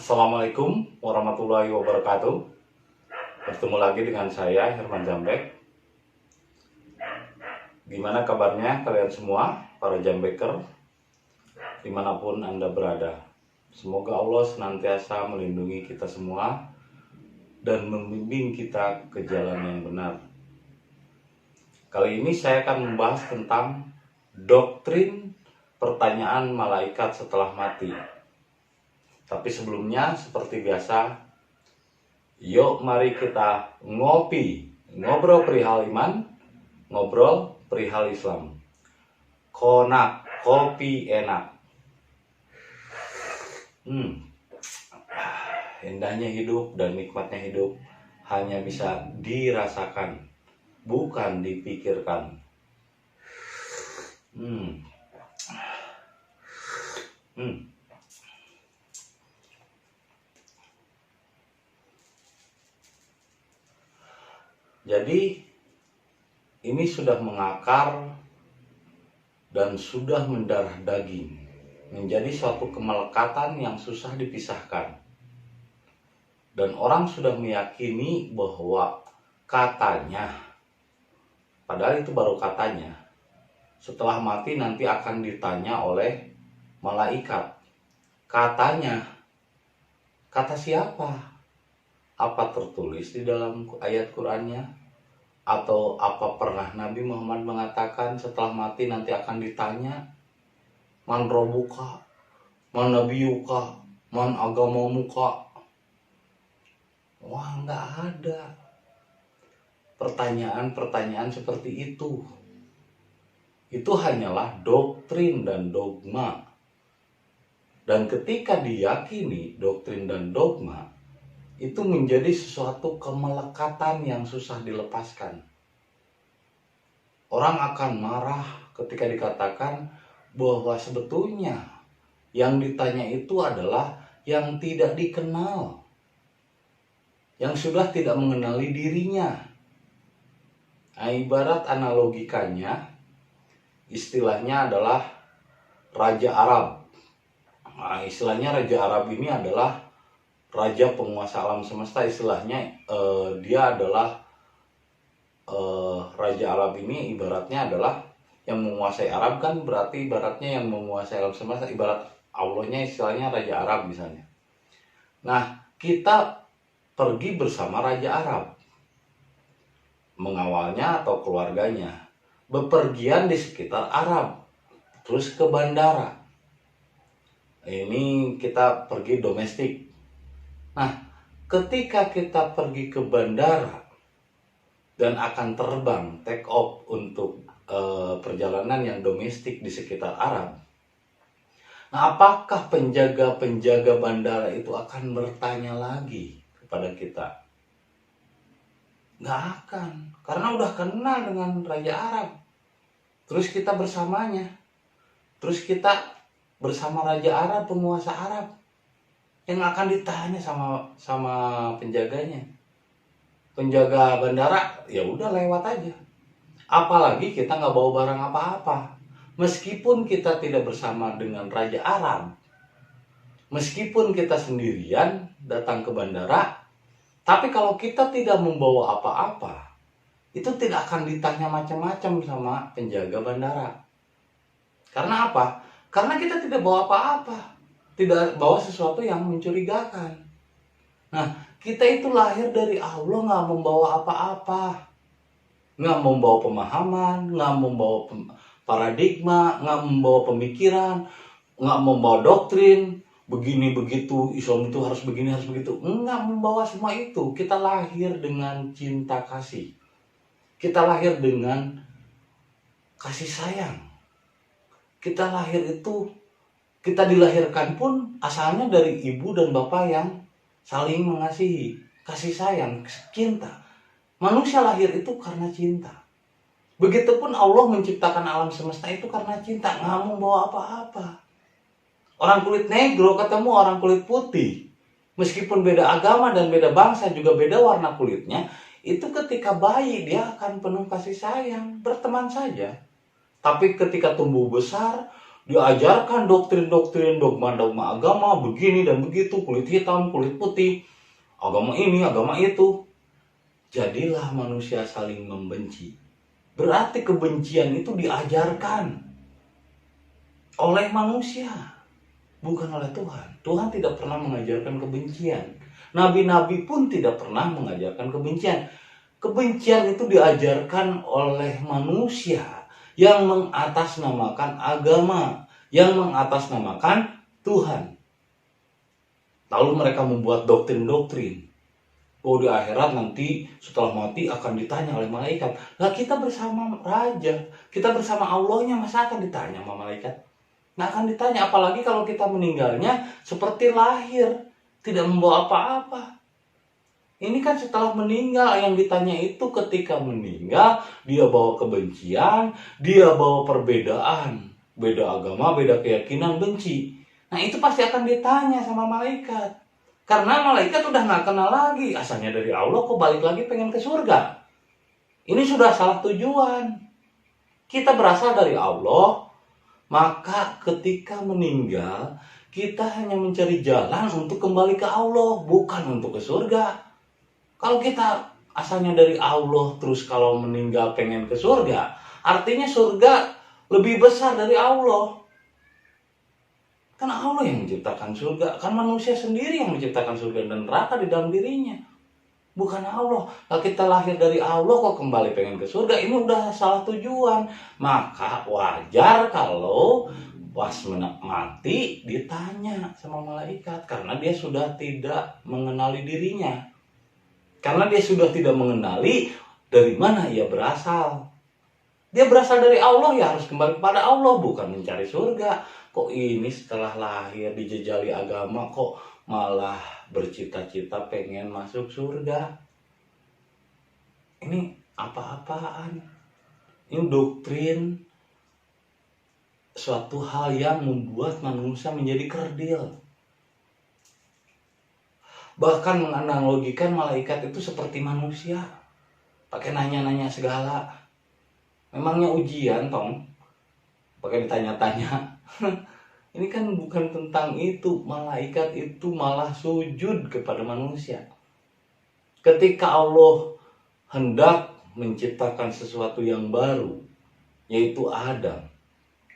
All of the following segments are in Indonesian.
Assalamualaikum warahmatullahi wabarakatuh. Bertemu lagi dengan saya Herman Jambek. Gimana kabarnya kalian semua, para Jambeker, dimanapun Anda berada. Semoga Allah senantiasa melindungi kita semua dan membimbing kita ke jalan yang benar. Kali ini saya akan membahas tentang doktrin pertanyaan malaikat setelah mati. Tapi sebelumnya, seperti biasa, yuk mari kita ngobrol perihal iman, ngobrol perihal Islam. Konak, kopi enak. Indahnya hidup dan nikmatnya hidup hanya bisa dirasakan, bukan dipikirkan. Jadi ini sudah mengakar dan sudah mendarah daging, menjadi suatu kemelekatan yang susah dipisahkan. Dan orang sudah meyakini bahwa katanya, padahal itu baru katanya, setelah mati nanti akan ditanya oleh malaikat. Katanya, kata siapa? Apa tertulis di dalam ayat Qur'annya? Atau apa pernah Nabi Muhammad mengatakan setelah mati nanti akan ditanya, man robuka, man nabiyuka, man agamamuka? Wah, nggak ada pertanyaan-pertanyaan seperti itu. Itu hanyalah doktrin dan dogma. Dan ketika diyakini doktrin dan dogma, itu menjadi sesuatu kemelekatan yang susah dilepaskan. Orang akan marah ketika dikatakan bahwa sebetulnya yang ditanya itu adalah yang tidak dikenal, yang sudah tidak mengenali dirinya. Nah, ibarat analogikanya, istilahnya adalah Raja Arab. Nah, istilahnya Raja Arab ini adalah raja penguasa alam semesta. Istilahnya dia adalah Raja Arab ini ibaratnya adalah yang menguasai Arab, kan berarti ibaratnya yang menguasai alam semesta. Ibarat Allahnya istilahnya Raja Arab misalnya. Nah, kita pergi bersama Raja Arab, mengawalnya atau keluarganya, bepergian di sekitar Arab, terus ke bandara. Ini kita pergi domestik. Nah, ketika kita pergi ke bandara dan akan terbang take off untuk perjalanan yang domestik di sekitar Arab, nah apakah penjaga-penjaga bandara itu akan bertanya lagi kepada kita? Nggak akan, karena udah kenal dengan Raja Arab. Terus kita bersamanya, terus kita bersama Raja Arab, penguasa Arab. Yang akan ditanya sama penjaganya, penjaga bandara, ya udah lewat aja. Apalagi kita nggak bawa barang apa-apa. Meskipun kita tidak bersama dengan Raja Arab, meskipun kita sendirian datang ke bandara, tapi kalau kita tidak membawa apa-apa, itu tidak akan ditanya macam-macam sama penjaga bandara. Karena apa? Karena kita tidak bawa apa-apa, tidak bawa sesuatu yang mencurigakan. Nah, kita itu lahir dari Allah nggak membawa apa-apa, nggak membawa pemahaman, nggak membawa paradigma, nggak membawa pemikiran, nggak membawa doktrin, begini begitu, Islam itu harus begini harus begitu. Nggak membawa semua itu. Kita lahir dengan cinta kasih, kita lahir dengan kasih sayang. Kita lahir itu, kita dilahirkan pun asalnya dari ibu dan bapak yang saling mengasihi, kasih sayang, cinta. Manusia lahir itu karena cinta. Begitupun Allah menciptakan alam semesta itu karena cinta, nggak membawa apa-apa. Orang kulit negro ketemu orang kulit putih, meskipun beda agama dan beda bangsa, juga beda warna kulitnya, itu ketika bayi dia akan penuh kasih sayang, berteman saja. Tapi ketika tumbuh besar, diajarkan doktrin-doktrin, dogma-dogma agama, begini dan begitu, kulit hitam, kulit putih, agama ini, agama itu. Jadilah manusia saling membenci. Berarti kebencian itu diajarkan oleh manusia, bukan oleh Tuhan. Tuhan tidak pernah mengajarkan kebencian. Nabi-nabi pun tidak pernah mengajarkan kebencian. Kebencian itu diajarkan oleh manusia yang mengatasnamakan agama, yang mengatasnamakan Tuhan. Lalu mereka membuat doktrin-doktrin. Oh, di akhirat nanti setelah mati akan ditanya oleh malaikat. Lah, kita bersama Raja, kita bersama Allahnya, masa akan ditanya sama malaikat? Nggak akan ditanya, apalagi kalau kita meninggalnya seperti lahir, tidak membawa apa-apa. Ini kan setelah meninggal, yang ditanya itu ketika meninggal, dia bawa kebencian, dia bawa perbedaan, beda agama, beda keyakinan, benci. Nah, itu pasti akan ditanya sama malaikat. Karena malaikat udah nggak kenal lagi, asalnya dari Allah kok balik lagi pengen ke surga. Ini sudah salah tujuan. Kita berasal dari Allah, maka ketika meninggal, kita hanya mencari jalan untuk kembali ke Allah, bukan untuk ke surga. Kalau kita asalnya dari Allah, terus kalau meninggal pengen ke surga, artinya surga lebih besar dari Allah. Karena Allah yang menciptakan surga, kan manusia sendiri yang menciptakan surga dan neraka di dalam dirinya, bukan Allah. Kalau kita lahir dari Allah kok kembali pengen ke surga, ini udah salah tujuan. Maka wajar kalau pas mati ditanya sama malaikat, karena dia sudah tidak mengenali dirinya. Karena dia sudah tidak mengenali dari mana ia berasal. Dia berasal dari Allah, ya harus kembali kepada Allah, bukan mencari surga. Kok ini setelah lahir dijejali agama kok malah bercita-cita pengen masuk surga? Ini apa-apaan? Ini doktrin, suatu hal yang membuat manusia menjadi kerdil. Bahkan menganalogikan malaikat itu seperti manusia, pakai nanya-nanya segala. Memangnya ujian, tong? Pakai ditanya-tanya. Ini kan bukan tentang itu. Malaikat itu malah sujud kepada manusia. Ketika Allah hendak menciptakan sesuatu yang baru, yaitu Adam,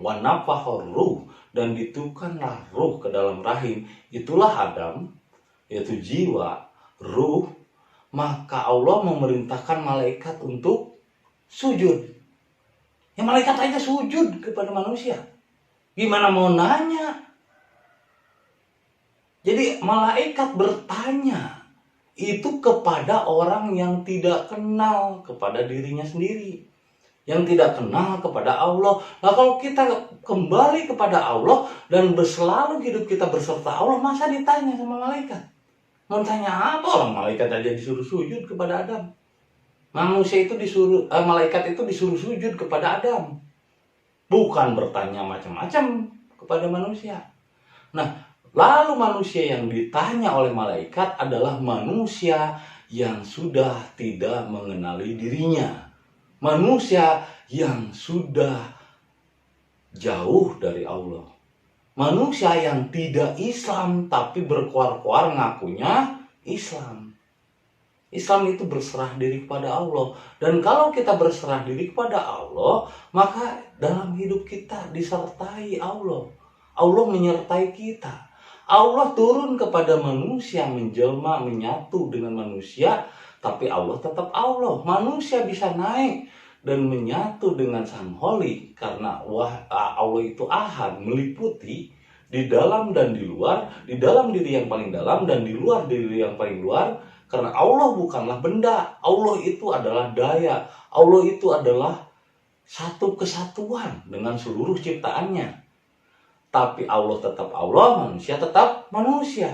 wa nafakhar ruh, dan ditiupkanlah ruh ke dalam rahim, itulah Adam, yaitu jiwa, ruh. Maka Allah memerintahkan malaikat untuk sujud. Ya, malaikat aja sujud kepada manusia, gimana mau nanya? Jadi malaikat bertanya itu kepada orang yang tidak kenal kepada dirinya sendiri, yang tidak kenal kepada Allah. Nah, kalau kita kembali kepada Allah dan selalu hidup kita berserta Allah, masa ditanya sama malaikat? Mau tanya apa? Orang malaikat aja disuruh sujud kepada Adam. Manusia itu disuruh, malaikat itu disuruh sujud kepada Adam, bukan bertanya macam-macam kepada manusia. Nah, lalu manusia yang ditanya oleh malaikat adalah manusia yang sudah tidak mengenali dirinya, manusia yang sudah jauh dari Allah, manusia yang tidak Islam tapi berkuar-kuar ngakunya Islam. Islam itu berserah diri kepada Allah. Dan kalau kita berserah diri kepada Allah, maka dalam hidup kita disertai Allah. Allah menyertai kita. Allah turun kepada manusia, menjelma, menyatu dengan manusia, tapi Allah tetap Allah. Manusia bisa naik dan menyatu dengan Sang Holi, karena Allah itu ahad, meliputi di dalam dan di luar, di dalam diri yang paling dalam dan di luar diri yang paling luar. Karena Allah bukanlah benda, Allah itu adalah daya, Allah itu adalah satu kesatuan dengan seluruh ciptaannya. Tapi Allah tetap Allah, manusia tetap manusia.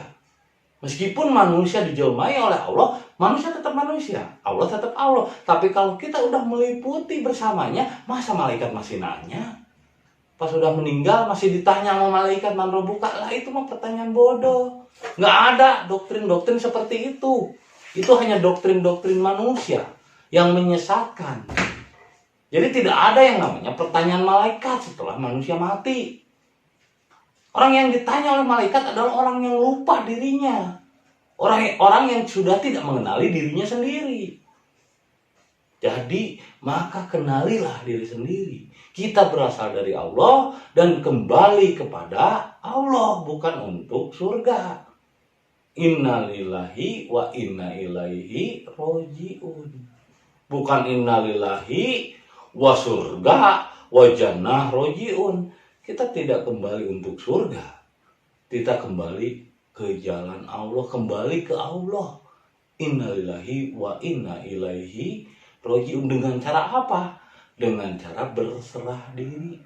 Meskipun manusia dijelmai oleh Allah, manusia tetap manusia, Allah tetap Allah. Tapi kalau kita udah meliputi bersamanya, masa malaikat masih nanya? Pas sudah meninggal masih ditanya sama malaikat, man rabbuka? Lah, itu mah pertanyaan bodoh. Nggak ada doktrin-doktrin seperti itu. Itu hanya doktrin-doktrin manusia yang menyesatkan. Jadi tidak ada yang namanya pertanyaan malaikat setelah manusia mati. Orang yang ditanya oleh malaikat adalah orang yang lupa dirinya. Orang yang sudah tidak mengenali dirinya sendiri. Jadi, maka kenalilah diri sendiri. Kita berasal dari Allah dan kembali kepada Allah, bukan untuk surga. Innalillahi wa inna ilaihi roji'un. Bukan innalillahi wa surga wa jannah roji'un. Kita tidak kembali untuk surga. Kita kembali ke jalan Allah, kembali ke Allah. Innalillahi wa inna ilaihi roji'un. Dengan cara apa? Dengan cara berserah diri.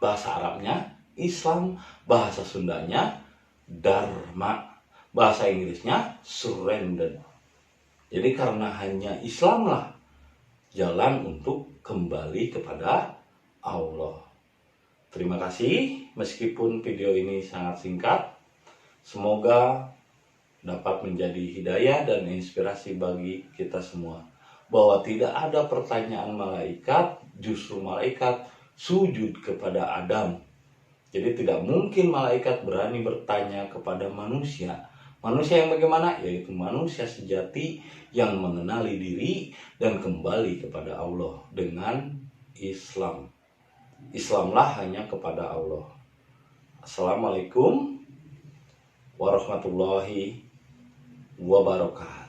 Bahasa Arabnya Islam, bahasa Sundanya Dharma, bahasa Inggrisnya surrender. Jadi karena hanya Islamlah jalan untuk kembali kepada Allah. Terima kasih, meskipun video ini sangat singkat, semoga dapat menjadi hidayah dan inspirasi bagi kita semua. Bahwa tidak ada pertanyaan malaikat, justru malaikat sujud kepada Adam. Jadi tidak mungkin malaikat berani bertanya kepada manusia. Manusia yang bagaimana? Yaitu manusia sejati yang mengenali diri dan kembali kepada Allah dengan Islam. Islamlah hanya kepada Allah. Assalamualaikum warahmatullahi wabarakatuh.